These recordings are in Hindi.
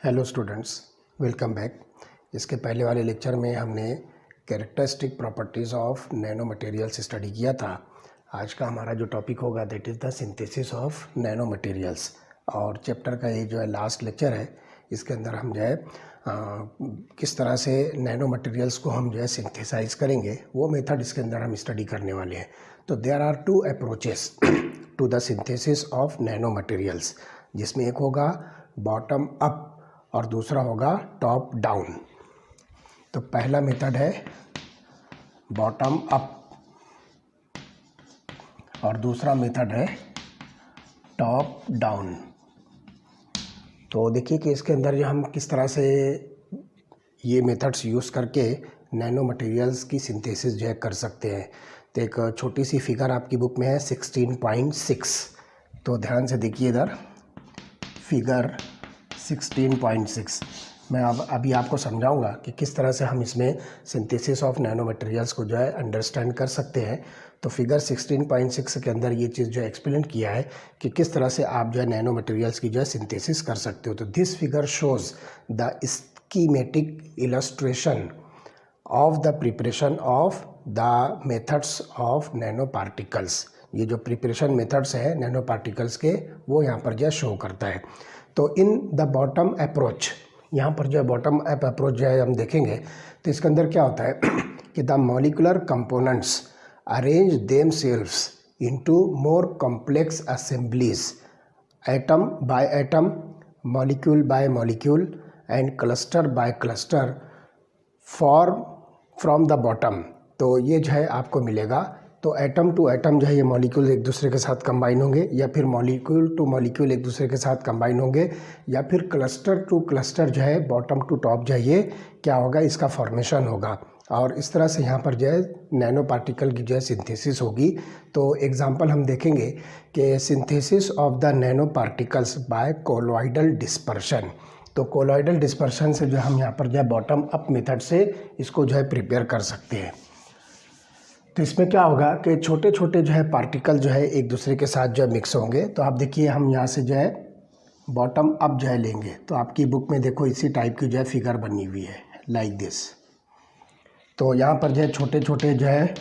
Hello students, welcome back. इसके पहले वाले लेक्चर में हमने characteristic properties of nano materials study किया था। आज का हमारा जो टॉपिक होगा that is the synthesis of nano materials. और चैप्टर का ये जो है लास्ट लेक्चर है, इसके अंदर हम जो है किस तरह से नैनो मटेरियल्स को हम जो है सिंथेसाइज करेंगे वो मेथड इसके अंदर हम स्टडी करने वाले हैं। तो there are two approaches to the synthesis of nano materials, जिसमें एक होगा बॉटम अप और दूसरा होगा टॉप डाउन। तो पहला मेथड है बॉटम अप और दूसरा मेथड है टॉप डाउन। तो देखिए कि इसके अंदर जो हम किस तरह से ये मेथड्स यूज़ करके नैनो मटेरियल्स की सिंथेसिस जो है कर सकते हैं। तो एक छोटी सी फिगर आपकी बुक में है 16.6। तो ध्यान से देखिए इधर फिगर 16.6। मैं अब अभी आपको समझाऊंगा कि किस तरह से हम इसमें सिंथेसिस ऑफ नैनो मटेरियल्स को जो है अंडरस्टैंड कर सकते हैं। तो फिगर 16.6 के अंदर ये चीज़ जो एक्सप्लेन किया है कि किस तरह से आप जो है नैनो मटेरियल्स की जो है सिंथेसिस कर सकते हो। तो this figure shows the schematic illustration of the preparation of the methods of nano particles. ये जो प्रिपरेशन मेथड्स हैं नैनो पार्टिकल्स के वो यहाँ पर जो है शो करता है। तो इन द बॉटम अप्रोच, यहाँ पर जो है बॉटम अप अप्रोच जो है हम देखेंगे तो इसके अंदर क्या होता है कि the molecular components arrange themselves into more complex assemblies, atom by atom, molecule by molecule and cluster by cluster form from the bottom. तो ये जो है आपको मिलेगा। तो एटम टू एटम जो है ये मॉलिक्यूल एक दूसरे के साथ कंबाइन होंगे, या फिर मॉलिक्यूल टू मॉलिक्यूल एक दूसरे के साथ कंबाइन होंगे, या फिर क्लस्टर टू क्लस्टर जो है बॉटम टू टॉप जो है ये क्या होगा, इसका फॉर्मेशन होगा। और इस तरह से यहाँ पर जो है नैनो पार्टिकल की जो है सिंथेसिस होगी। तो एग्जांपल हम देखेंगे कि synthesis of the nano particles by colloidal dispersion. तो कोलॉइडल डिस्पर्शन से जो हम यहाँ पर जो है बॉटम अप मेथड से इसको जो है प्रिपेयर कर सकते हैं। तो इसमें क्या होगा कि छोटे छोटे जो है पार्टिकल जो है एक दूसरे के साथ जो है मिक्स होंगे। तो आप देखिए हम यहाँ से जो है बॉटम अप जो है लेंगे तो आपकी बुक में देखो इसी टाइप की जो है फिगर बनी हुई है लाइक दिस। तो यहाँ पर जो है छोटे छोटे जो है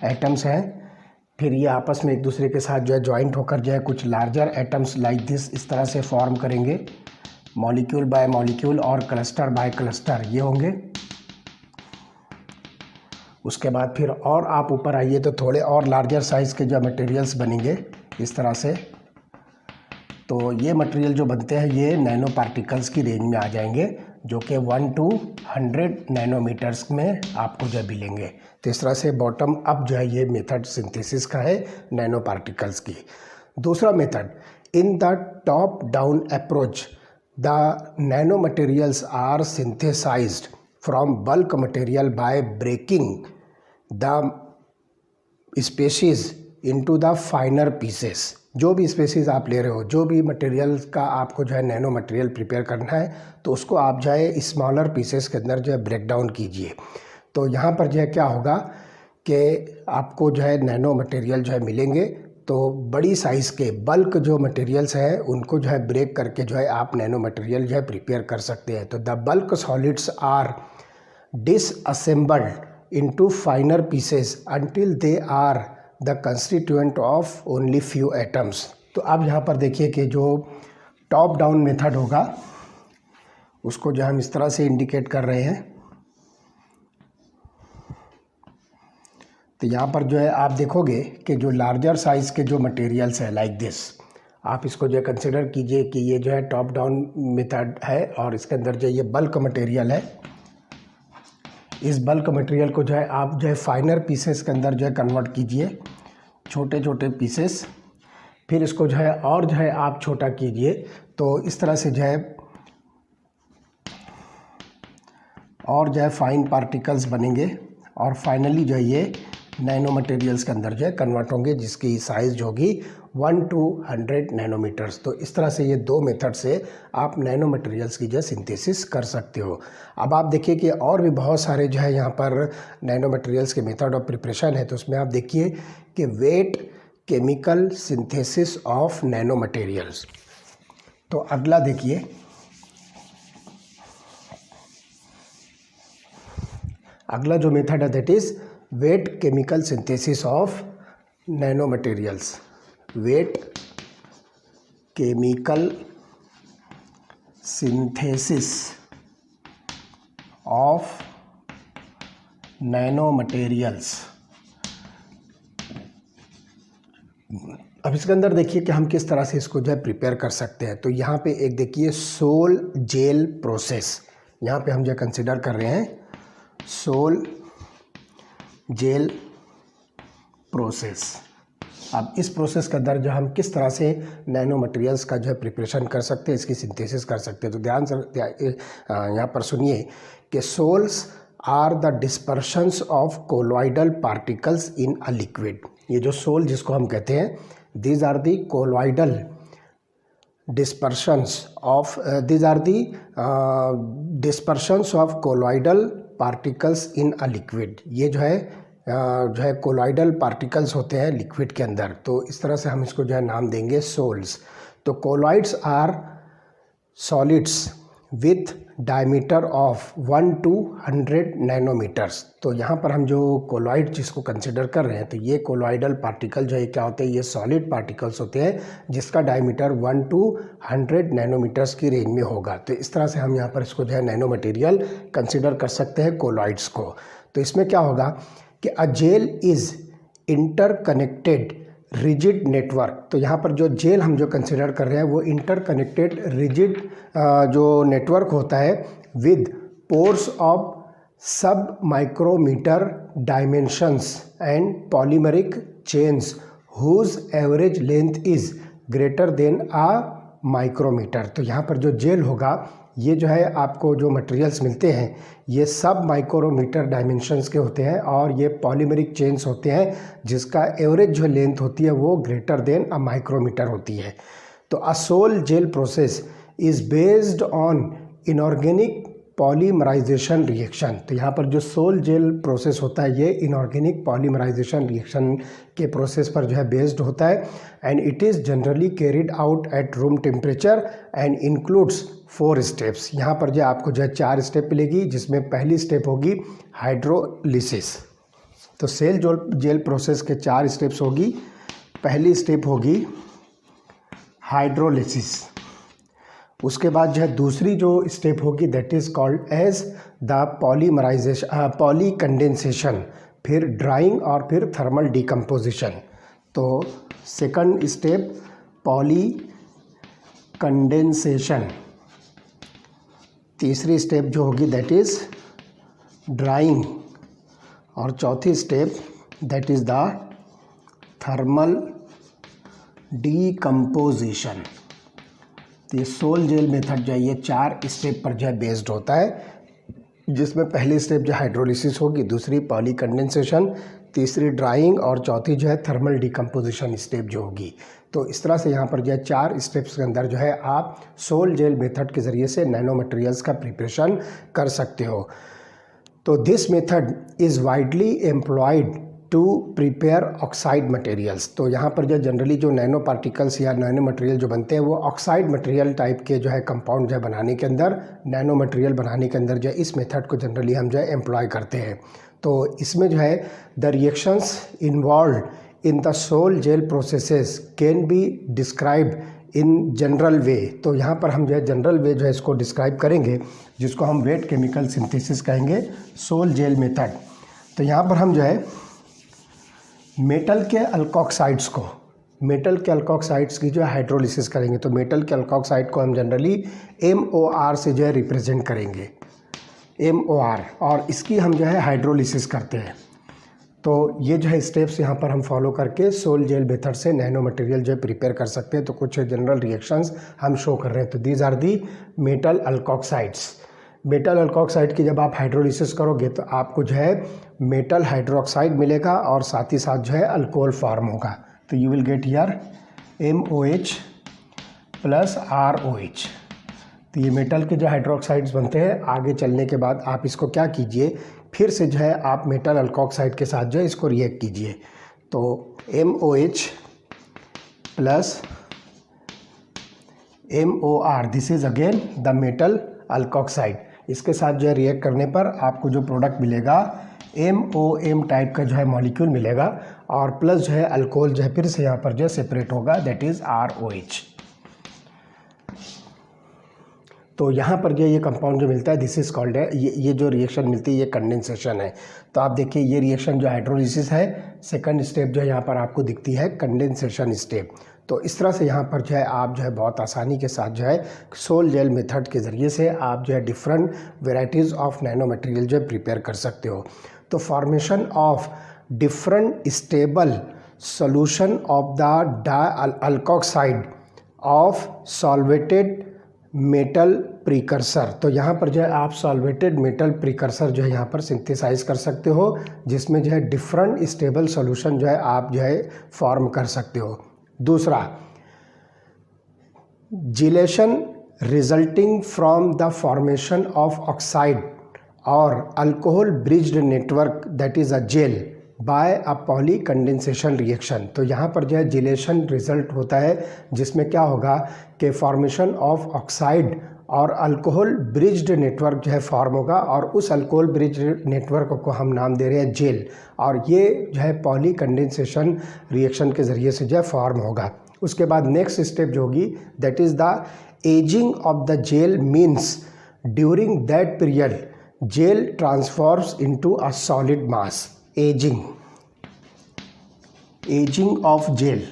एटम्स हैं, फिर ये आपस में एक दूसरे के साथ जो है जॉइंट होकर जो है कुछ लार्जर एटम्स लाइक दिस इस तरह से फॉर्म करेंगे। मॉलिक्यूल बाय मॉलिक्यूल और क्लस्टर बाय क्लस्टर ये होंगे। उसके बाद फिर और आप ऊपर आइए तो थोड़े और लार्जर साइज़ के जो मटेरियल्स बनेंगे इस तरह से। तो ये मटेरियल जो बनते हैं ये नैनो पार्टिकल्स की रेंज में आ जाएंगे, जो कि 1 to 100 नैनोमीटर्स में आपको जो मिलेंगे। तो इस तरह से बॉटम अप जो है ये मेथड सिंथेसिस का है नैनो पार्टिकल्स की। दूसरा method in the top down approach the nano materials are synthesized from bulk material by breaking the species into the finer pieces। जो भी स्पेसीज आप ले रहे हो, जो भी मटेरियल का आपको जो है नैनो मटेरियल प्रिपेयर करना है तो उसको आप जो है स्मॉलर पीसेस के अंदर जो है ब्रेक डाउन कीजिए। तो यहाँ पर जो है क्या होगा कि आपको जो है नैनो मटेरियल जो है मिलेंगे। तो बड़ी साइज़ के बल्क जो मटेरियल्स हैं उनको जो है ब्रेक करके जो है आप नैनो मटेरियल जो है प्रिपेयर कर सकते हैं। तो the bulk solids are disassembled into finer pieces until they are the constituent of only few atoms। तो अब यहाँ पर देखिए कि जो टॉप डाउन मेथड होगा उसको जो हम इस तरह से इंडिकेट कर रहे हैं। तो यहाँ पर जो है आप देखोगे कि जो लार्जर साइज़ के जो मटेरियल्स है लाइक दिस, आप इसको जो है कंसिडर कीजिए कि ये जो है टॉप डाउन मेथड है और इसके अंदर जो ये बल्क मटेरियल है। इस बल्क मटेरियल को जो है आप जो है फाइनर पीसेस के अंदर जो है कन्वर्ट कीजिए, छोटे छोटे पीसेस। फिर इसको जो है और जो है आप छोटा कीजिए। तो इस तरह से जो है और जो है फाइन पार्टिकल्स बनेंगे और फाइनली जो है ये नैनो मटेरियल्स के अंदर जो है कन्वर्ट होंगे, जिसकी साइज़ जो होगी 1 to 100 नैनोमीटर्स। तो इस तरह से ये दो मेथड से आप नैनो मटेरियल्स की जो है सिंथेसिस कर सकते हो। अब आप देखिए कि और भी बहुत सारे जो है यहाँ पर नैनो मटेरियल्स के मेथड ऑफ प्रिपरेशन है। तो उसमें आप देखिए कि wait chemical synthesis of nano materials. तो अगला देखिए अगला जो मेथड है that is wait chemical synthesis of nano materials. Wait chemical synthesis of nano materials. अब इसके अंदर देखिए कि हम किस तरह से इसको जो है प्रिपेयर कर सकते हैं। तो यहाँ पे एक देखिए सोल जेल प्रोसेस, यहाँ पे हम जो कंसिडर कर रहे हैं सोल जेल प्रोसेस। अब इस प्रोसेस के अंदर जो हम किस तरह से नैनो मटेरियल्स का जो है प्रिपरेशन कर सकते हैं, इसकी सिंथेसिस कर सकते हैं। तो ध्यान से यहाँ पर सुनिए कि sols are the dispersions of colloidal particles in a liquid. ये जो सोल जिसको हम कहते हैं, these are the colloidal dispersions of dispersions of colloidal particles in a liquid। ये जो है कोलॉइडल पार्टिकल्स होते हैं लिक्विड के अंदर। तो इस तरह से हम इसको जो है नाम देंगे सोल्स। तो colloids are solids with diameter of 1 to 100 nanometers. तो यहाँ पर हम जो कोलॉइड जिसको कंसिडर कर रहे हैं, तो ये कोलॉइडल पार्टिकल जो है क्या होते हैं, ये सॉलिड पार्टिकल्स होते हैं जिसका डायमीटर 1 to 100 नैनोमीटर्स की रेंज में होगा। तो इस तरह से हम यहाँ पर इसको जो है नैनो मटेरियल कंसिडर कर सकते हैं कोलॉइड्स को। तो इसमें क्या होगा कि a gel is interconnected rigid network. तो यहाँ पर जो जेल हम जो कंसिडर कर रहे हैं वो इंटरकनेक्टेड रिजिड जो नेटवर्क होता है with pores of sub micrometer dimensions and polymeric chains whose average length is greater than a micrometer. तो यहाँ पर जो जेल होगा, ये जो है आपको जो मटेरियल्स मिलते हैं ये सब माइक्रोमीटर डायमेंशंस के होते हैं और ये पॉलीमरिक चेन्स होते हैं जिसका एवरेज जो लेंथ होती है वो ग्रेटर देन अ माइक्रोमीटर होती है। तो a sol gel process is based on inorganic polymerization reaction. तो यहाँ पर जो सोल जेल प्रोसेस होता है ये इनऑर्गेनिक पॉलीमराइजेशन रिएक्शन के प्रोसेस पर जो है बेस्ड होता है and it is generally carried out at room temperature and includes 4 steps. यहाँ पर जो आपको जो है 4 स्टेप मिलेगी, जिसमें पहली स्टेप होगी हाइड्रोलिसिस। तो सेल जेल प्रोसेस के 4 स्टेप्स होगी। पहली स्टेप होगी हाइड्रोलिसिस। उसके बाद जो है दूसरी जो स्टेप होगी that is called as the poly condensation, फिर ड्राइंग और फिर थर्मल डिकम्पोजिशन। तो सेकंड स्टेप पॉली कंडेंसेशन, तीसरी स्टेप जो होगी दैट इज़ ड्राइंग और चौथी step that is the thermal decomposition. तो ये सोल जेल मेथड जो है ये 4 स्टेप पर जो है बेस्ड होता है, जिसमें पहली स्टेप जो हाइड्रोलिसिस होगी, दूसरी पॉली कंडेंसेशन, तीसरी ड्राइंग और चौथी जो है थर्मल डिकम्पोजिशन स्टेप जो होगी। तो इस तरह से यहाँ पर जो है 4 स्टेप्स के अंदर जो है आप सोल जेल मेथड के ज़रिए से नैनो मटेरियल्स का प्रिपरेशन कर सकते हो। तो this method is widely employed to prepare oxide materials. तो यहाँ पर जो जनरली जो नैनो पार्टिकल्स या नैनो मटेरियल जो बनते हैं वो ऑक्साइड मटेरियल टाइप के जो है कंपाउंड जो है बनाने के अंदर, नैनो मटेरियल बनाने के अंदर जो है इस मेथड को जनरली हम जो है एम्प्लॉय करते हैं। तो इसमें जो है the reactions involve in the sol gel processes can be describe in general वे। तो यहाँ पर हम जो है जनरल वे जो है इसको डिस्क्राइब करेंगे, जिसको हम वेट केमिकल सिंथेसिस कहेंगे, सोल जेल मेथड। तो यहाँ पर हम जो है मेटल के अल्कोक्साइड्स की जो है हाइड्रोलिसिस करेंगे। तो मेटल के अल्कोक्साइड को हम जनरली MOR से जो है रिप्रेजेंट करेंगे, MOR, और इसकी हम जो है हाइड्रोलिसिस करते हैं। तो ये जो है स्टेप्स यहाँ पर हम फॉलो करके सोल जेल मेथड से नैनो मटेरियल जो है प्रिपेयर कर सकते हैं। तो कुछ जनरल रिएक्शंस हम शो कर रहे हैं। तो these are the metal alkoxides. Metal alkoxide की जब आप हाइड्रोलिसिस करोगे तो आपको जो है मेटल हाइड्रोक्साइड मिलेगा और साथ ही साथ जो है अल्कोहल फॉर्म होगा। तो you will get here MOH plus ROH। तो ये मेटल के जो हाइड्रोक्साइड्स बनते हैं। आगे चलने के बाद आप इसको क्या कीजिए, फिर से जो है आप मेटल अल्कोक्साइड के साथ जो है इसको रिएक्ट कीजिए। तो MOH plus MOR, this is again the metal alkoxide. इसके साथ जो है रिएक्ट करने पर आपको जो प्रोडक्ट मिलेगा MOM टाइप का जो है मॉलिक्यूल मिलेगा और प्लस जो है अल्कोहल जो है फिर से यहाँ पर जो है सेपरेट होगा, दैट इज़ ROH। तो यहाँ पर जो ये कंपाउंड जो मिलता है दिस इज़ कॉल्ड है, ये जो रिएक्शन मिलती है ये कंडेंसेशन है। तो आप देखिए ये रिएक्शन जो हाइड्रोलिसिस है, सेकंड स्टेप जो है यहाँ पर आपको दिखती है कंडेंसेशन स्टेप। तो इस तरह से यहाँ पर जो है आप जो है बहुत आसानी के साथ जो है सोल जेल मेथड के ज़रिए से आप जो है different varieties of nano material जो है प्रिपेयर कर सकते हो। तो formation of different stable solution of the dialkoxide of solvated metal precursor. तो यहाँ पर जो है आप सॉल्वेटेड मेटल प्रीकर्सर जो है यहाँ पर सिंथेसाइज कर सकते हो, जिसमें जो है डिफरेंट स्टेबल सॉल्यूशन जो है आप जो है फॉर्म कर सकते हो। दूसरा, gelation resulting from the formation of oxide और alcohol bridged network that is a gel by a poly condensation reaction. तो यहाँ पर जो है जिलेशन रिजल्ट होता है, जिसमें क्या होगा कि फॉर्मेशन ऑफ ऑक्साइड और अल्कोहल ब्रिज्ड नेटवर्क जो है फॉर्म होगा और उस अल्कोहल ब्रिज्ड नेटवर्क को हम नाम दे रहे हैं जेल, और ये जो है पॉली कंडेंसेशन रिएक्शन के ज़रिए से जो है फॉर्म होगा। उसके बाद नेक्स्ट स्टेप जो होगी that is the ageing of the gel, means during that period gel transforms into a solid mass. Ageing of gel,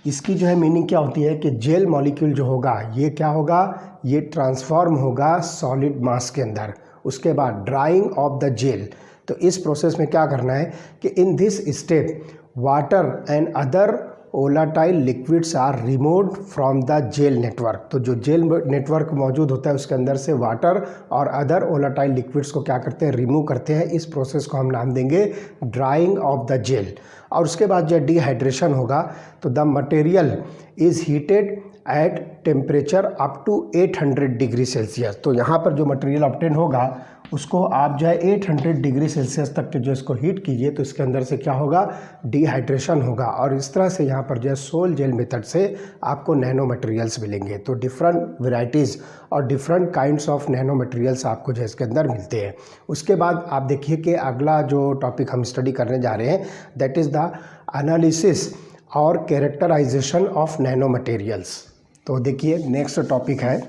इसकी जो है मीनिंग क्या होती है कि जेल मॉलिक्यूल जो होगा ये क्या होगा, ये ट्रांसफॉर्म होगा सॉलिड मास के अंदर। उसके बाद ड्राइंग ऑफ द जेल, तो इस प्रोसेस में क्या करना है कि in this step water and other volatile liquids are removed from the gel network. तो जो जेल नेटवर्क मौजूद होता है उसके अंदर से वाटर और अदर वोलाटाइल लिक्विड्स को क्या करते हैं, रिमूव करते हैं। इस प्रोसेस को हम नाम देंगे ड्राइंग ऑफ द जेल। और उसके बाद जब डिहाइड्रेशन होगा तो the material is heated at temperature up to 800 degree Celsius. तो यहाँ पर जो मटेरियल ऑब्टेन होगा उसको आप जो है 800 डिग्री सेल्सियस तक जो इसको हीट कीजिए, तो इसके अंदर से क्या होगा, डिहाइड्रेशन होगा। और इस तरह से यहाँ पर जो है सोल जेल मेथड से आपको नैनो मटेरियल्स मिलेंगे। तो डिफरेंट वेराइटीज़ और different kinds of nano materials आपको जो है इसके अंदर मिलते हैं। उसके बाद आप देखिए कि अगला जो टॉपिक हम स्टडी करने जा रहे हैं दैट इज़ द एनालिसिस और कैरेक्टराइजेशन ऑफ नैनो मटेरियल्स। तो देखिए नेक्स्ट टॉपिक है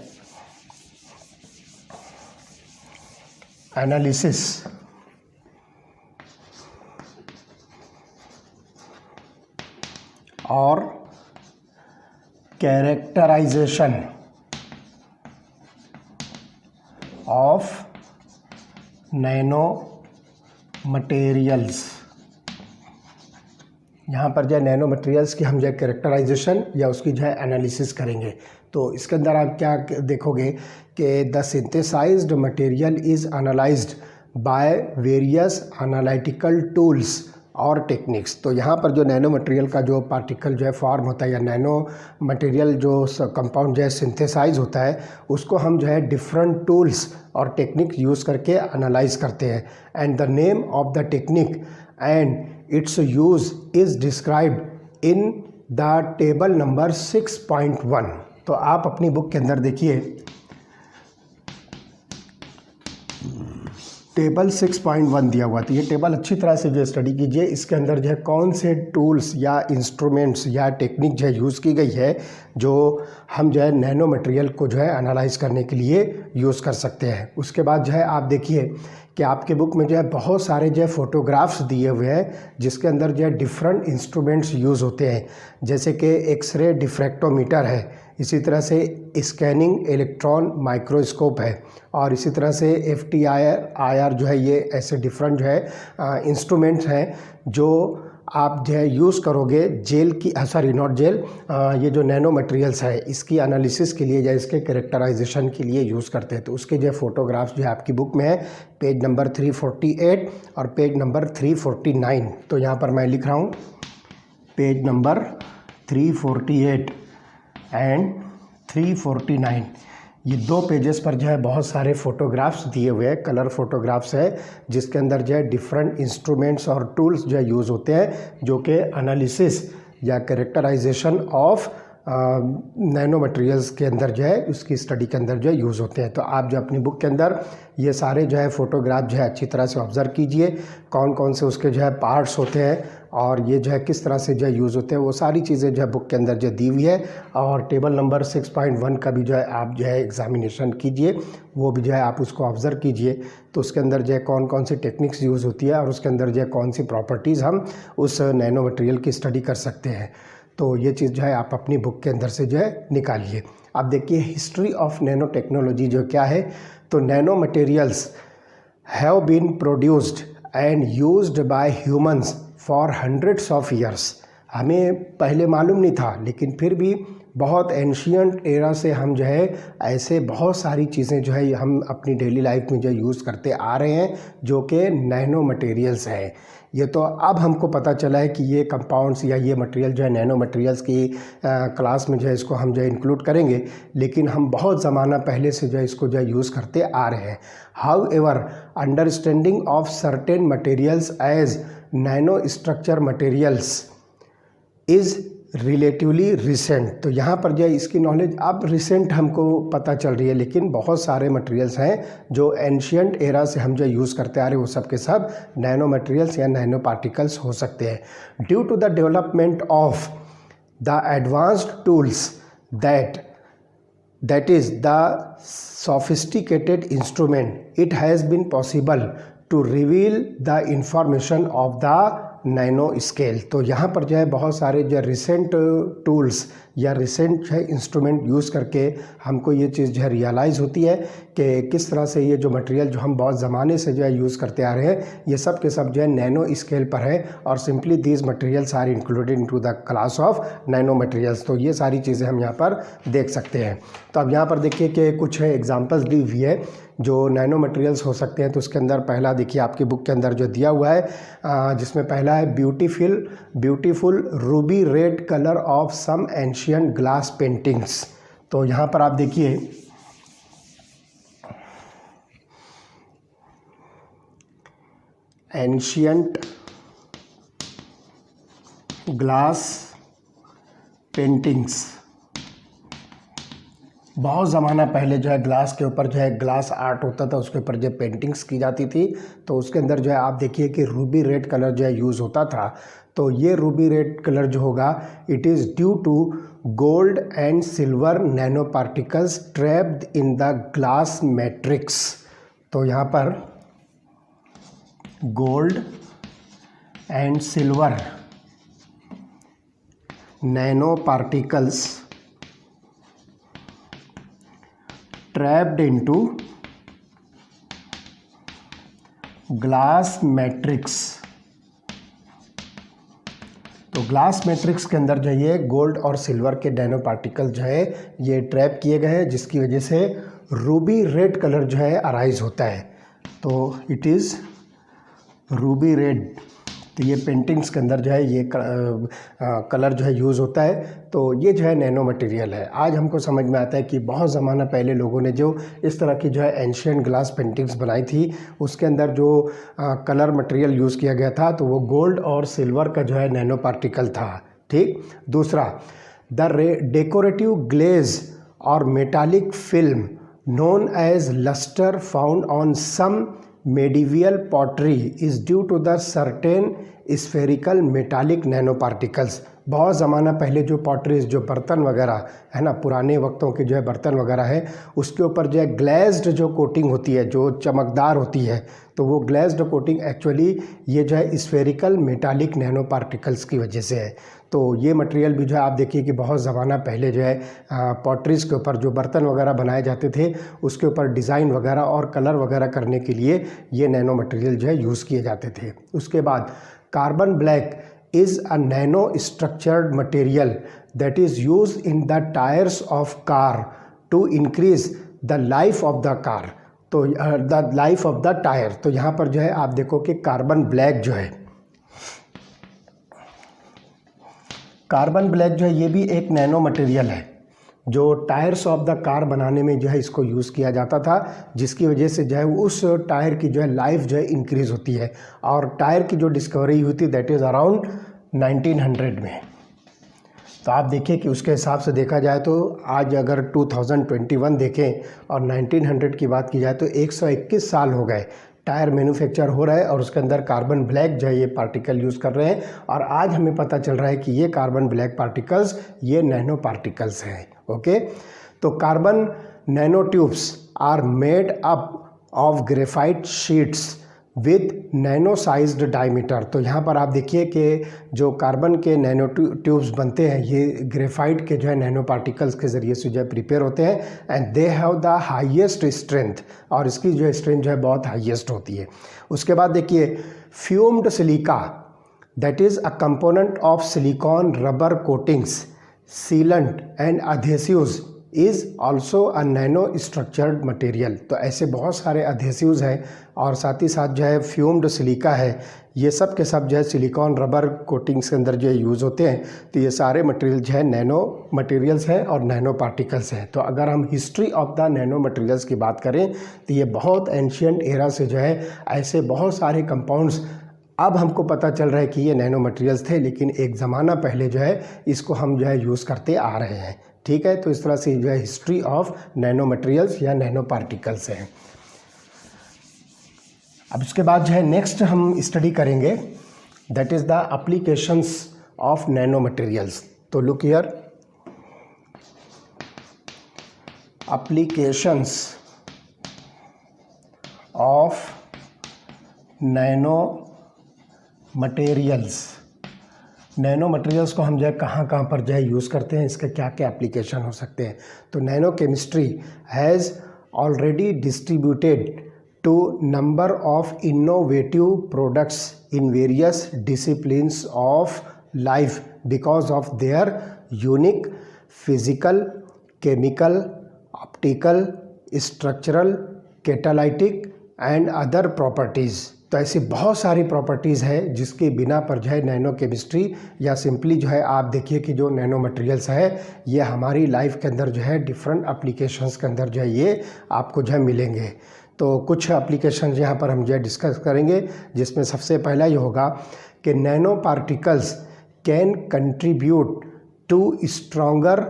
एनालिसिस और कैरेक्टराइजेशन ऑफ नैनो मटेरियल्स। यहाँ पर जो है नैनो मटेरियल्स की हम जो है कैरेक्टराइजेशन या उसकी जो है एनालिसिस करेंगे। तो इसके अंदर आप क्या देखोगे कि the synthesised material is analysed by various analytical tools और टेक्निक्स। तो यहाँ पर जो नैनो मटेरियल का जो पार्टिकल जो है फॉर्म होता है या नैनो मटेरियल जो कंपाउंड जो है सिंथेसाइज होता है उसको हम जो है डिफरेंट टूल्स और टेक्निक यूज़ करके एनालाइज करते हैं। And the name of the technique and it's use is described in the table number 6.1। तो आप अपनी बुक के अंदर देखिए टेबल 6.1 दिया हुआ। तो ये टेबल अच्छी तरह से जो स्टडी कीजिए, इसके अंदर जो है कौन से टूल्स या इंस्ट्रूमेंट्स या टेक्निक जो है यूज़ की गई है जो हम जो है नैनो मटेरियल को जो है एनालाइज करने के लिए यूज़ कर सकते हैं। उसके बाद जो है आप देखिए कि आपके बुक में जो है बहुत सारे जो है फ़ोटोग्राफ्स दिए हुए हैं जिसके अंदर जो है डिफरेंट इंस्ट्रूमेंट्स यूज़ होते हैं, जैसे कि एक्सरे डिफ्रैक्टोमीटर है, इसी तरह से स्कैनिंग इलेक्ट्रॉन माइक्रोस्कोप है, और इसी तरह से FTIR जो है, ये ऐसे डिफरेंट जो है इंस्ट्रूमेंट्स हैं जो आप जो है यूज़ करोगे जेल की सॉरी नॉट जेल ये जो नैनो मटेरियल्स है इसकी एनालिसिस के लिए या इसके कैरेक्टराइजेशन के लिए यूज़ करते हैं। तो उसके जो फ़ोटोग्राफ्स जो है आपकी बुक में है पेज नंबर 348 और पेज नंबर 349। तो यहाँ पर मैं लिख रहा हूँ पेज नंबर 348 एंड 349, ये दो पेजेस पर जो है बहुत सारे फ़ोटोग्राफ्स दिए हुए हैं, कलर फ़ोटोग्राफ्स है जिसके अंदर जो है डिफरेंट इंस्ट्रूमेंट्स और टूल्स जो है यूज़ होते हैं जो कि एनालिसिस या कैरेक्टराइजेशन ऑफ नैनो मटेरियल्स के अंदर जो है उसकी स्टडी के अंदर जो है यूज़ होते हैं। तो आप जो अपनी बुक के अंदर ये सारे जो है फ़ोटोग्राफ जो है अच्छी तरह से ऑब्ज़र्व कीजिए, कौन कौन से उसके जो है पार्ट्स होते हैं और ये जो है किस तरह से जो है यूज़ होते हैं, वो सारी चीज़ें जो है बुक के अंदर जो दी हुई है। और टेबल नंबर 6.1 का भी जो है आप जो है एग्ज़ामिनेशन कीजिए, वो भी जो है आप उसको ऑब्ज़र्व कीजिए। तो उसके अंदर जो है कौन कौन सी टेक्निक्स यूज़ होती है और उसके अंदर जो है कौन सी प्रॉपर्टीज़ हम उस नैनो मटेरियल की स्टडी कर सकते हैं। तो ये चीज़ जो है आप अपनी बुक के अंदर से जो है निकालिए। अब देखिए हिस्ट्री ऑफ नैनो टेक्नोलॉजी जो क्या है, तो nano materials have been produced and used by humans for hundreds of years. हमें पहले मालूम नहीं था, लेकिन फिर भी बहुत एंशियंट एरा से हम जो है ऐसे बहुत सारी चीज़ें जो है हम अपनी डेली लाइफ में जो यूज़ करते आ रहे हैं, जो कि नैनो मटेरियल्स हैं। ये तो अब हमको पता चला है कि ये कंपाउंड्स या ये मटेरियल जो है नैनो मटेरियल्स की क्लास में जो है इसको हम जो है इंक्लूड करेंगे, लेकिन हम बहुत ज़माना पहले से जो है इसको जो है यूज़ करते आ रहे हैं। However understanding of certain materials as nano structure materials is relatively recent. तो यहाँ पर जो है इसकी नॉलेज अब रिसेंट हमको पता चल रही है, लेकिन बहुत सारे मटेरियल्स हैं जो एंशियंट एरा से हम जो यूज़ करते आ रहे हैं, वो सब के सब नैनो मटेरियल्स या नैनो पार्टिकल्स हो सकते हैं। Due to the development of the advanced tools that is the sophisticated instrument, it has been possible to reveal the information of the nano scale. तो यहाँ पर जो है बहुत सारे जो रिसेंट टूल्स या रिसेंट जो है इंस्ट्रूमेंट यूज़ करके हमको ये चीज़ जो है रियलाइज़ होती है कि किस तरह से ये जो मटेरियल जो हम बहुत ज़माने से जो है यूज़ करते आ रहे हैं, ये सब के सब जो है नैनो स्केल पर है। और simply these materials are included into the class of nano materials. तो ये सारी चीज़ें हम यहाँ पर देख सकते हैं। तो अब यहाँ पर देखिए कि कुछ एग्जांपल्स दी हुई है जो नैनो मटेरियल्स हो सकते हैं। तो उसके अंदर पहला देखिए आपकी बुक के अंदर जो दिया हुआ है, जिसमें पहला है beautiful ruby red colour of some ancient glass paintings. तो यहाँ पर आप देखिए एंशियंट ग्लास पेंटिंग्स, बहुत ज़माना पहले जो है ग्लास के ऊपर जो है ग्लास आर्ट होता था, उसके ऊपर जो पेंटिंग्स की जाती थी। तो उसके अंदर जो है आप देखिए कि रूबी रेड कलर जो है यूज़ होता था। तो ये रूबी रेड कलर जो होगा, it is due to gold and silver nano particles trapped in the glass matrix. तो यहाँ पर gold and silver nano particles trapped into glass matrix. तो ग्लास मैट्रिक्स के अंदर जो है ये गोल्ड और सिल्वर के नैनो पार्टिकल जो है ये ट्रैप किए गए हैं, जिसकी वजह से रूबी रेड कलर जो है अराइज होता है। तो इट इज़ रूबी रेड। तो ये पेंटिंग्स के अंदर जो है ये कलर जो है यूज़ होता है। तो ये जो है नैनो मटेरियल है। आज हमको समझ में आता है कि बहुत ज़माना पहले लोगों ने जो इस तरह की जो है एंशियंट ग्लास पेंटिंग्स बनाई थी, उसके अंदर जो कलर मटेरियल यूज़ किया गया था, तो वो गोल्ड और सिल्वर का जो है नैनो पार्टिकल था। ठीक। दूसरा, द डेकोरेटिव ग्लेज और metallic film known as luster found on some medieval pottery is due to the certain spherical metallic nanoparticles। बहुत ज़माना पहले जो पॉटरीज, जो बर्तन वगैरह है ना, पुराने वक्तों के जो है बर्तन वगैरह है, उसके ऊपर जो है ग्लेज्ड जो कोटिंग होती है, जो चमकदार होती है, तो वो ग्लेज्ड कोटिंग एक्चुअली ये जो है स्फेरिकल मेटालिक नैनो पार्टिकल्स की वजह से है। तो ये मटेरियल भी जो है आप देखिए कि बहुत ज़माना पहले जो है पॉटरीज के ऊपर जो बर्तन वगैरह बनाए जाते थे, उसके ऊपर डिज़ाइन वगैरह और कलर वगैरह करने के लिए ये नैनो मटेरियल जो है यूज़ किए जाते थे। उसके बाद carbon black is a nano structured material that is used in the tires of car to increase the life of the car। तो the life of the tire। तो यहाँ पर जो है आप देखो कि कार्बन ब्लैक जो है, कार्बन ब्लैक जो है ये भी एक नैनो मटेरियल है जो टायर्स ऑफ द कार बनाने में जो है इसको यूज़ किया जाता था, जिसकी वजह से जो है उस टायर की जो है लाइफ जो है इंक्रीज़ होती है। और टायर की जो डिस्कवरी हुई थी दैट इज़ अराउंड 1900 में। तो आप देखिए कि उसके हिसाब से देखा जाए तो आज अगर 2021 देखें और 1900 की बात की जाए तो 121 साल हो गए टायर मैन्युफैक्चर हो रहा है और उसके अंदर कार्बन ब्लैक जो है ये पार्टिकल यूज़ कर रहे हैं। और आज हमें पता चल रहा है कि ये कार्बन ब्लैक पार्टिकल्स ये नैनो पार्टिकल्स हैं। ओके, तो carbon nano tubes are made up of graphite sheets with nano sized diameter. तो यहाँ पर आप देखिए कि जो कार्बन के नैनो ट्यूब्स बनते हैं ये ग्रेफाइट के जो है नैनो पार्टिकल्स के ज़रिए से जो है प्रिपेयर होते हैं and they have the highest strength, और इसकी जो है स्ट्रेंथ जो है बहुत हाईएस्ट होती है। उसके बाद देखिए fumed silica that is a component of silicone rubber coatings sealant and adhesives is also a nano structured material. तो ऐसे बहुत सारे अधेसिव्स हैं और साथ ही साथ जो है फ्यूम्ड सिलिका है, ये सब के सब जो है सिलिकॉन रबर कोटिंग्स के अंदर जो है यूज़ होते हैं। तो ये सारे मटेरियल जो है नैनो मटेरियल्स हैं और नैनो पार्टिकल्स हैं। तो अगर हम history of the nano materials की बात करें तो ये बहुत एंशियंट एरा से जो है ऐसे बहुत सारे कंपाउंड्स अब हमको पता चल रहा है कि ये नैनो मटेरियल्स थे, लेकिन एक ज़माना पहले जो है इसको हम जो है यूज़ करते आ रहे हैं। ठीक है, तो इस तरह से जो है हिस्ट्री ऑफ नैनो मटेरियल्स या नैनो पार्टिकल्स है। अब इसके बाद जो है नेक्स्ट हम स्टडी करेंगे that is the applications of nano materials. तो look here, applications of nano materials. Nano materials को हम जो है कहाँ कहाँ पर जो है यूज़ करते हैं, इसके क्या क्या एप्लीकेशन हो सकते हैं। तो nano chemistry has already distributed to number of innovative products in various disciplines of life because of their unique physical, chemical, optical, structural, catalytic and other properties. तो ऐसी बहुत सारी प्रॉपर्टीज़ है जिसके बिना पर जो है नैनो केमिस्ट्री या सिंपली जो है आप देखिए कि जो नैनो मटेरियल्स है ये हमारी लाइफ के अंदर जो है डिफरेंट एप्लीकेशंस के अंदर जो है ये आपको जो है मिलेंगे। तो कुछ एप्लीकेशन यहाँ पर हम जो है डिस्कस करेंगे, जिसमें सबसे पहला ये होगा कि nano particles can contribute to stronger,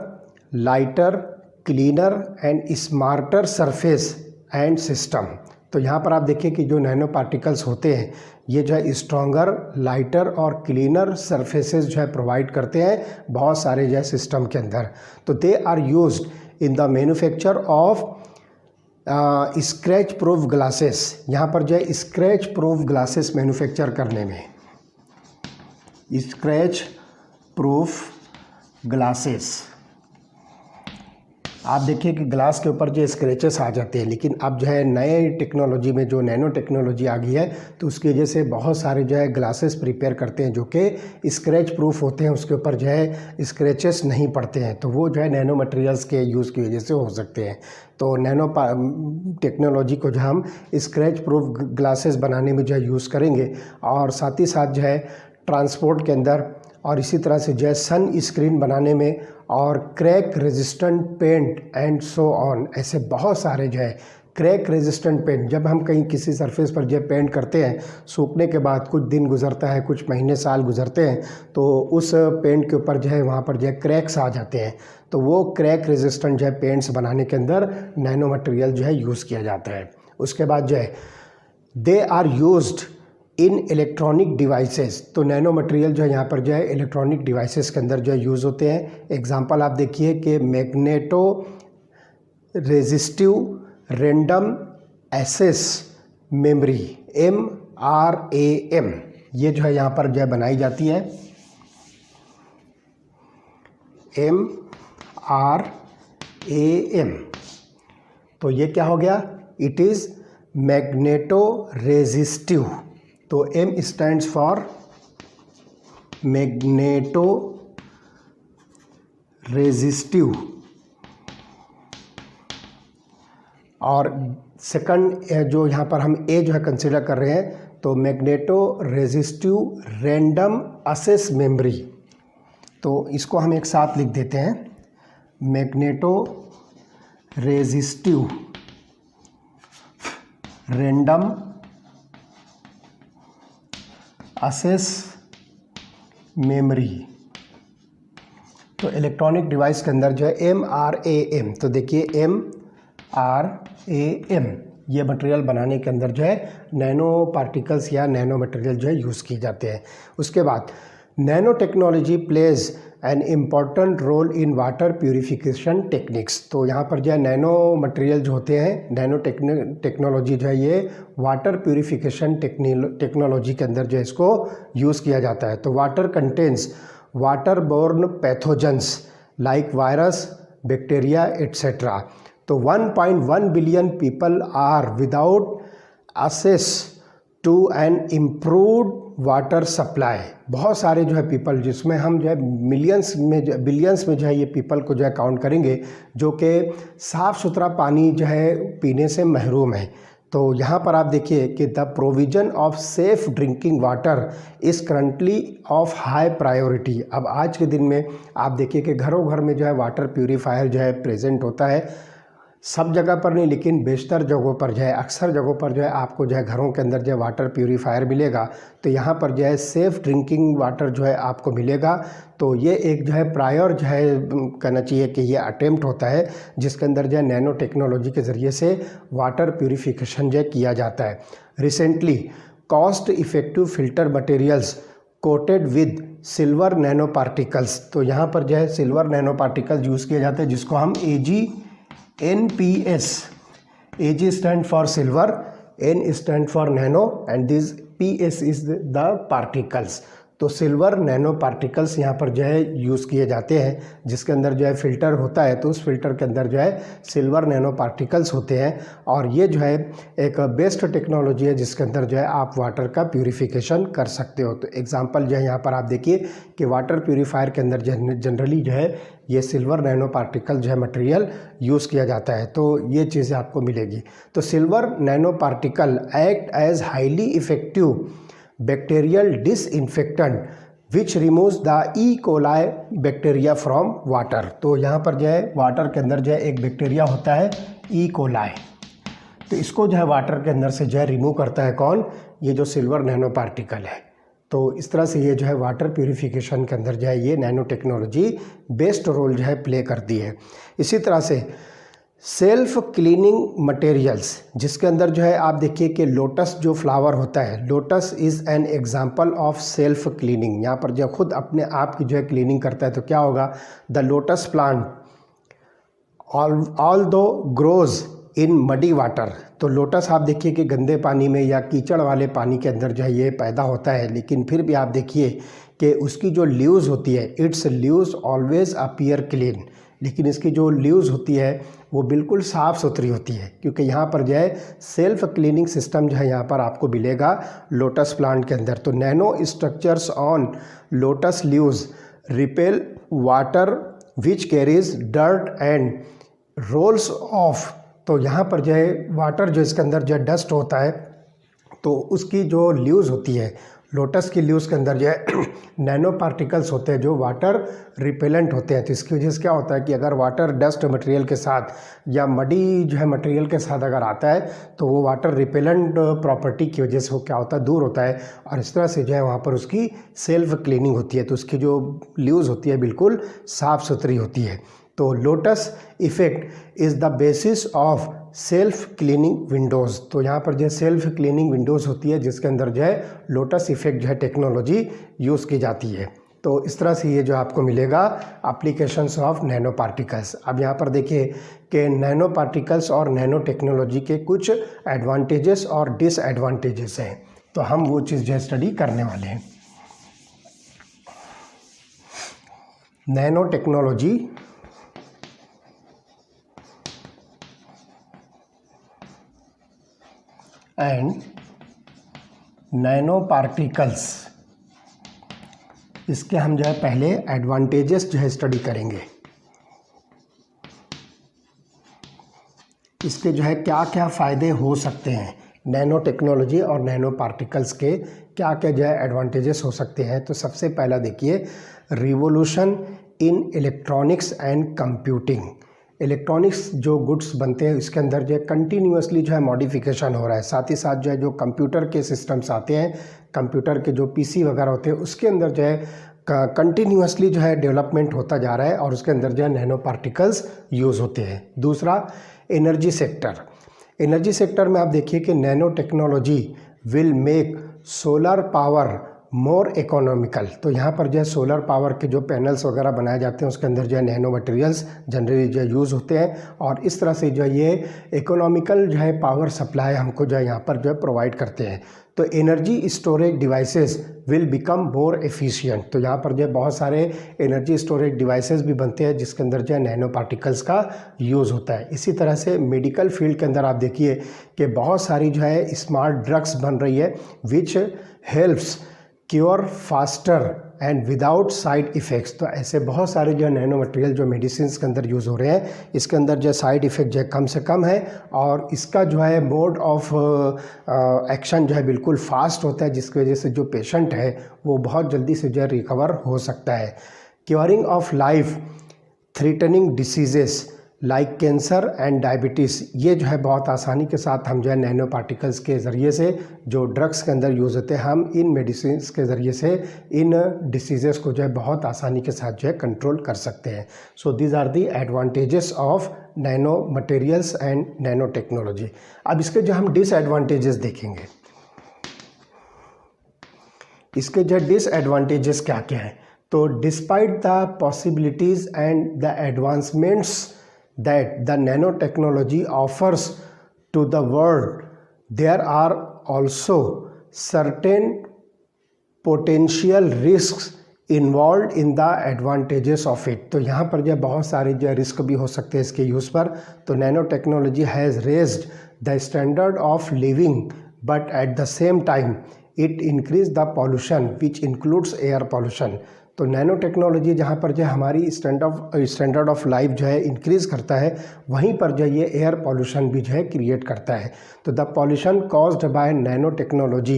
lighter, cleaner and smarter surface and system. तो यहाँ पर आप देखिए कि जो नैनो पार्टिकल्स होते हैं ये जो है स्ट्रॉन्गर, लाइटर और क्लीनर सरफेसेस जो है प्रोवाइड करते हैं बहुत सारे जो है सिस्टम के अंदर। तो they are used in the manufacture of scratch proof glasses. यहाँ पर जो है स्क्रैच प्रूफ ग्लासेस मैन्युफैक्चर करने में, स्क्रैच प्रूफ ग्लासेस आप देखिए कि ग्लास के ऊपर जो स्क्रैचेस आ जाते हैं, लेकिन अब जो है नए टेक्नोलॉजी में जो नैनो टेक्नोलॉजी आ गई है तो उसकी वजह से बहुत सारे जो है ग्लासेस प्रिपेयर करते हैं जो कि स्क्रैच प्रूफ होते हैं, उसके ऊपर जो है स्क्रैचेस नहीं पड़ते हैं। तो वो जो है नैनो मटेरियल्स के यूज़ की वजह से हो सकते हैं। तो नैनो टेक्नोलॉजी को जो हम स्क्रैच प्रूफ ग्लासेस बनाने में जो है यूज़ करेंगे और साथ ही साथ जो है ट्रांसपोर्ट के अंदर और इसी तरह से जो है सन स्क्रीन बनाने में और crack resistant paint and so on, ऐसे बहुत सारे जो है क्रैक रेजिस्टेंट पेंट। जब हम कहीं किसी सरफेस पर जो पेंट करते हैं, सूखने के बाद कुछ दिन गुजरता है, कुछ महीने साल गुजरते हैं, तो उस पेंट के ऊपर जो है वहाँ पर जो है क्रैक्स आ जाते हैं। तो वो क्रैक रेजिस्टेंट जो है पेंट्स बनाने के अंदर नैनो मटेरियल जो है यूज़ किया जाता है। उसके बाद जो है they are used in electronic devices. तो नैनो मटेरियल जो है यहाँ पर जो है इलेक्ट्रॉनिक डिवाइसेस के अंदर जो है यूज़ होते हैं। एग्जांपल आप देखिए कि magneto resistive random access memory MRAM, ये जो है यहाँ पर जो है बनाई जाती है MRAM। तो ये क्या हो गया, इट इज़ मैग्नेटो रेजिस्टिव। तो M stands for magneto resistive और सेकंड जो यहाँ पर हम A जो है कंसिडर कर रहे हैं तो magneto resistive random access memory. तो इसको हम एक साथ लिख देते हैं, magneto resistive random access memory. तो इलेक्ट्रॉनिक डिवाइस के अंदर जो है MRAM, तो देखिए MRAM ये मटेरियल बनाने के अंदर जो है नैनो पार्टिकल्स या नैनो मटेरियल जो है यूज़ किए जाते हैं। उसके बाद nano technology plays an important role in water purification techniques. तो यहाँ पर जो है नैनो मटेरियल जो होते हैं, नैनो टेक्नोलॉजी जो है ये वाटर प्यूरिफिकेशन टेक्नोलॉजी के अंदर जो है इसको यूज़ किया जाता है। तो water contains water borne pathogens like virus, bacteria et cetera. तो 1.1 billion people are without access to an improved water supply. बहुत सारे जो है पीपल, जिसमें हम जो है बिलियंस में जो है ये पीपल को जो है काउंट करेंगे, जो कि साफ़ सुथरा पानी जो है पीने से महरूम है। तो यहाँ पर आप देखिए कि the provision of safe drinking water is currently of high priority. अब आज के दिन में आप देखिए कि घरों घर में जो है वाटर प्यूरीफायर जो है प्रेजेंट होता है। सब जगह पर नहीं, लेकिन बेशतर जगहों पर जो है, अक्सर जगहों पर जो है आपको जो है घरों के अंदर जो है वाटर प्यूरीफायर मिलेगा। तो यहाँ पर जो है सेफ़ ड्रिंकिंग वाटर जो है आपको मिलेगा। तो ये एक जो है प्रायर जो है कहना चाहिए कि ये अटेम्प्ट होता है जिसके अंदर जो है नैनो टेक्नोलॉजी के ज़रिए से वाटर प्यूरिफिकेशन जो है किया जाता है। Recently cost effective filter materials coated with silver nano particles. तो यहाँ पर जो है सिल्वर नैनो पार्टिकल्स यूज़ किए जाते हैं, जिसको हम AGNPS, AG stand for silver, N stand for nano and this PS is the particles. तो सिल्वर नैनो पार्टिकल्स यहाँ पर जो है यूज़ किए जाते हैं, जिसके अंदर जो है फ़िल्टर होता है। तो उस फिल्टर के अंदर जो है सिल्वर नैनो पार्टिकल्स होते हैं, और ये जो है एक बेस्ट टेक्नोलॉजी है जिसके अंदर जो है आप वाटर का प्यूरिफिकेशन कर सकते हो। तो एग्जांपल जो है यहाँ पर आप देखिए कि वाटर प्यूरीफायर के अंदर जनरली जो है ये सिल्वर नैनो पार्टिकल जो है मटेरियल यूज़ किया जाता है। तो ये चीज़ें आपको मिलेगी। तो silver nano particle act as highly effective bacterial disinfectant which removes the E coli bacteria from water. तो यहाँ पर जो है वाटर के अंदर जो है एक बैक्टीरिया होता है ई कोलाई, तो इसको जो है वाटर के अंदर से जो है रिमूव करता है कौन? ये जो सिल्वर नैनो पार्टिकल है। तो इस तरह से ये जो है वाटर प्यूरिफिकेशन के अंदर जो है ये नैनो टेक्नोलॉजी बेस्ट रोल जो है प्ले करती है। इसी तरह से सेल्फ क्लीनिंग मटेरियल्स, जिसके अंदर जो है आप देखिए कि लोटस जो फ्लावर होता है, lotus is an example of self cleaning. यहाँ पर जो खुद अपने आप की जो है क्लीनिंग करता है। तो क्या होगा? द लोटस प्लांट ऑल दो ग्रोज इन मडी वाटर। तो लोटस आप देखिए कि गंदे पानी में या कीचड़ वाले पानी के अंदर जो है ये पैदा होता है, लेकिन फिर भी आप देखिए कि उसकी जो लीव्स होती है, it's leaves always appear clean. लेकिन इसकी जो लीव्स होती है वो बिल्कुल साफ़ सुथरी होती है, क्योंकि यहाँ पर जो है सेल्फ क्लीनिंग सिस्टम जो है यहाँ पर आपको मिलेगा लोटस प्लांट के अंदर। तो nano structures on lotus leaves repel water which carries dirt and rolls off. तो यहाँ पर जो है वाटर जो इसके अंदर जो डस्ट होता है, तो उसकी जो लीव्स होती है, लोटस की लीव्स के अंदर जो है नैनो पार्टिकल्स होते हैं जो वाटर रिपेलेंट होते हैं। तो इसकी वजह से क्या होता है कि अगर वाटर डस्ट मटेरियल के साथ या मडी जो है मटेरियल के साथ अगर आता है, तो वो वाटर रिपेलेंट प्रॉपर्टी की वजह से वो क्या होता है, दूर होता है, और इस तरह से जो है वहाँ पर उसकी सेल्फ क्लीनिंग होती है। तो उसकी जो लीव्स होती है बिल्कुल साफ़ सुथरी होती है। तो lotus effect is the basis of self cleaning Windows. तो यहाँ पर जो है सेल्फ क्लीनिंग विंडोज़ होती है, जिसके अंदर जो है लोटस इफ़ेक्ट जो है टेक्नोलॉजी यूज़ की जाती है। तो इस तरह से ये जो आपको मिलेगा एप्लीकेशंस ऑफ नैनो पार्टिकल्स। अब यहाँ पर देखिए कि नैनो पार्टिकल्स और नैनो टेक्नोलॉजी के कुछ एडवांटेजेस और डिसएडवांटेजेस हैं, तो हम वो चीज़ जो है स्टडी करने वाले हैं। Nano technology and nano particles, इसके हम जो है पहले एडवांटेजेस जो है स्टडी करेंगे। इसके जो है क्या क्या फ़ायदे हो सकते हैं, नैनो टेक्नोलॉजी और नैनो पार्टिकल्स के क्या क्या जो है एडवांटेजेस हो सकते हैं। तो सबसे पहला देखिए, revolution in electronics and computing. Electronics जो गुड्स बनते हैं इसके अंदर जो है कंटिन्यूसली जो है मॉडिफिकेशन हो रहा है। साथ ही साथ जो कंप्यूटर के सिस्टम्स आते हैं, कंप्यूटर के जो PC वगैरह होते हैं, उसके अंदर जो है कंटिन्यूअसली जो है डेवलपमेंट होता जा रहा है और उसके अंदर जो है नैनो पार्टिकल्स यूज़ होते हैं। दूसरा, एनर्जी सेक्टर। एनर्जी सेक्टर में आप देखिए कि nano technology will make solar power more economical. तो यहाँ पर जो है सोलर पावर के जो पैनल्स वगैरह बनाए जाते हैं उसके अंदर जो है नैनो मटेरियल्स जनरली जो है यूज़ होते हैं और इस तरह से जो है ये इकोनॉमिकल जो है पावर सप्लाई हमको जो है यहाँ पर जो है प्रोवाइड करते हैं। तो energy storage devices will become more efficient. तो यहाँ पर जो है बहुत सारे एनर्जी स्टोरेज डिवाइसेस भी बनते हैं जिसके अंदर जो है नैनो पार्टिकल्स का यूज़ होता है। इसी तरह से मेडिकल फील्ड के अंदर आप देखिए कि बहुत सारी जो है स्मार्ट ड्रग्स बन रही है which helps cure faster and without side effects. तो ऐसे बहुत सारे जो है नैनो मटेरियल जो मेडिसिन के अंदर यूज़ हो रहे हैं, इसके अंदर जो साइड इफ़ेक्ट जो है कम से कम है और इसका जो है मोड ऑफ एक्शन जो है बिल्कुल फास्ट होता है, जिसकी वजह से जो पेशेंट है वो बहुत जल्दी से जो है रिकवर हो सकता है। Curing of life threatening diseases like cancer and diabetes, ये जो है बहुत आसानी के साथ हम जो है नैनो पार्टिकल्स के ज़रिए से जो ड्रग्स के अंदर यूज़ होते हैं हम इन मेडिसिन के ज़रिए से इन डिसीज़ेस को जो है बहुत आसानी के साथ जो है कंट्रोल कर सकते हैं। So these are the advantages of nano materials and nano technology. अब इसके जो हम डिसएडवांटेजेस देखेंगे, इसके जो डिसएडवांटेजेस क्या क्या हैं। तो despite the possibilities and the advancements that the nanotechnology offers to the world, there are also certain potential risks involve in the advantages of it. तो यहाँ पर जो बहुत सारे जो रिस्क भी हो सकते हैं इसके यूज़ पर। तो nano technology has raised the standard of living but at the same time it increase the pollution which includes air pollution. तो नैनो टेक्नोलॉजी जहाँ पर जो हमारी स्टैंडर्ड ऑफ लाइफ जो है इंक्रीज़ करता है, वहीं पर जो ये एयर पॉल्यूशन भी जो है क्रिएट करता है। तो the pollution caused by nano technology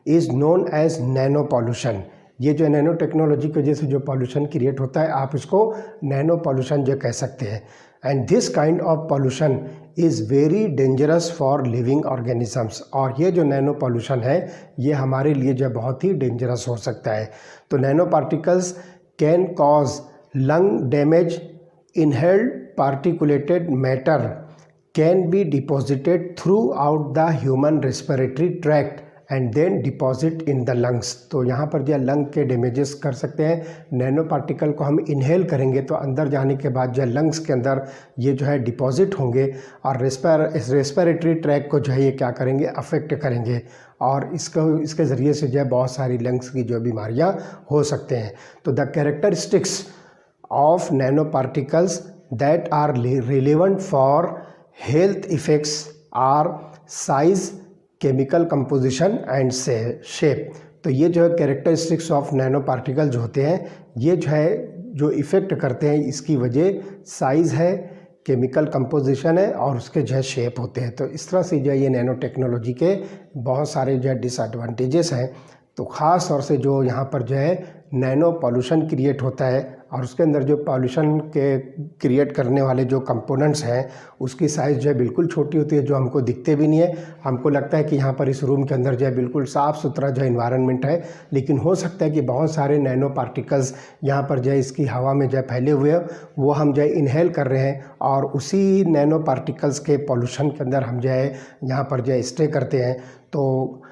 is known as nano pollution. ये जो नैनो टेक्नोलॉजी की वजह से जो पॉल्यूशन क्रिएट होता है आप इसको नैनो पॉल्यूशन जो कह सकते हैं। And this kind of pollution is very dangerous for living organisms. और ये जो नैनो पॉल्यूशन है ये हमारे लिए जो बहुत ही डेंजरस हो सकता है। तो nano particles can cause lung damage, inhaled particulated matter can be deposited throughout the human respiratory tract and then deposit in the lungs. तो यहाँ पर जो लंग के डैमेजेस कर सकते हैं। नैनो पार्टिकल को हम इनहेल करेंगे तो अंदर जाने के बाद जो लंग्स के अंदर ये जो है डिपॉजिट होंगे और रेस्पिरेटरी ट्रैक को जो है ये क्या करेंगे, अफेक्ट करेंगे और इसके ज़रिए से जो है बहुत सारी लंग्स की जो बीमारियाँ हो सकते हैं। तो the characteristics of nano particles that are relevant for health effects are size, chemical composition and shape. तो ये जो है कैरेक्टरिस्टिक्स ऑफ नैनो पार्टिकल जो होते हैं ये जो है जो इफ़ेक्ट करते हैं इसकी वजह साइज़ है, केमिकल कंपोजिशन है और उसके जो है शेप होते हैं। तो इस तरह से जो है ये नैनो टेक्नोलॉजी के बहुत सारे जो है डिसएडवांटेजेस हैं। तो ख़ास तौर से जो यहाँ पर जो है नैनो पॉल्यूशन क्रिएट होता है और उसके अंदर जो पॉल्यूशन के क्रिएट करने वाले जो कंपोनेंट्स हैं उसकी साइज़ जो है बिल्कुल छोटी होती है, जो हमको दिखते भी नहीं है। हमको लगता है कि यहाँ पर इस रूम के अंदर जो है बिल्कुल साफ़ सुथरा जो है इन्वायरमेंट है, लेकिन हो सकता है कि बहुत सारे नैनो पार्टिकल्स यहाँ पर जो है इसकी हवा में जो है फैले हुए हैं, वो हम जो है इनहेल कर रहे हैं और उसी नैनो पार्टिकल्स के पॉल्यूशन के अंदर हम जो है यहाँ पर जो है स्टे करते हैं। तो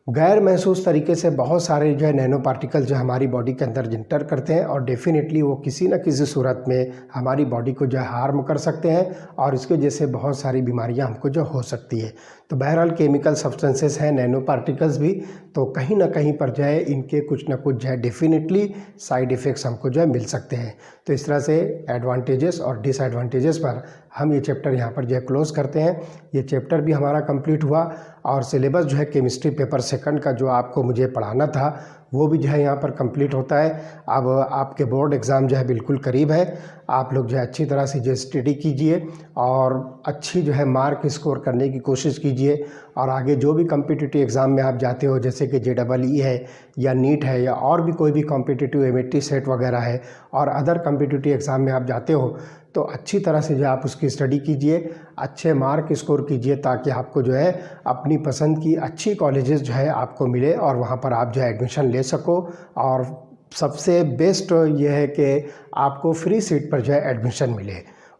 गैर महसूस तरीके से बहुत सारे जो है नैनो पार्टिकल जो हमारी बॉडी के अंदर इंटर करते हैं और डेफिनेटली वो किसी न किसी सूरत में हमारी बॉडी को जो है हार्म कर सकते हैं और इसकी वजह से बहुत सारी बीमारियां हमको जो हो सकती है। तो बहरहाल केमिकल सब्सटेंसेस हैं नैनो पार्टिकल्स भी, तो कहीं ना कहीं पर जो है इनके कुछ ना कुछ जो है डेफिनेटली साइड इफ़ेक्ट्स हमको जो है मिल सकते हैं। तो इस तरह से एडवांटेजेस और डिसएडवांटेजेस पर हम ये चैप्टर यहाँ पर जो है क्लोज़ करते हैं। ये चैप्टर भी हमारा कंप्लीट हुआ और सिलेबस जो है केमिस्ट्री पेपर सेकंड का जो आपको मुझे पढ़ाना था वो भी जो है यहाँ पर कंप्लीट होता है। अब आपके बोर्ड एग्ज़ाम जो है बिल्कुल करीब है, आप लोग जो है अच्छी तरह से जो स्टडी कीजिए और अच्छी जो है मार्क स्कोर करने की कोशिश कीजिए और आगे जो भी कॉम्पिटिटिव एग्ज़ाम में आप जाते हो जैसे कि JEE है या नीट है या और भी कोई भी कॉम्पिटिटिव MAT सेट वगैरह है और अदर कॉम्पिटिटिव एग्ज़ाम में आप जाते हो तो अच्छी तरह से जो आप उसकी स्टडी कीजिए, अच्छे मार्क स्कोर कीजिए ताकि आपको जो है अपनी पसंद की अच्छी कॉलेजेस जो है आपको मिले और वहाँ पर आप जो है एडमिशन ले सको और सबसे बेस्ट ये है कि आपको फ्री सीट पर जो है एडमिशन मिले,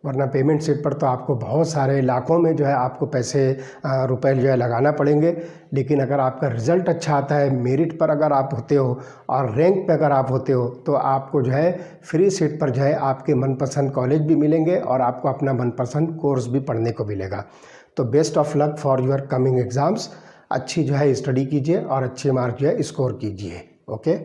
वरना पेमेंट सीट पर तो आपको बहुत सारे लाखों में जो है आपको पैसे रुपए जो है लगाना पड़ेंगे। लेकिन अगर आपका रिज़ल्ट अच्छा आता है, मेरिट पर अगर आप होते हो और रैंक पे अगर आप होते हो, तो आपको जो है फ्री सीट पर जो है आपके मनपसंद कॉलेज भी मिलेंगे और आपको अपना मनपसंद कोर्स भी पढ़ने को मिलेगा। तो best of luck for your coming exams. अच्छी जो है स्टडी कीजिए और अच्छे मार्क जो है स्कोर कीजिए। ओके।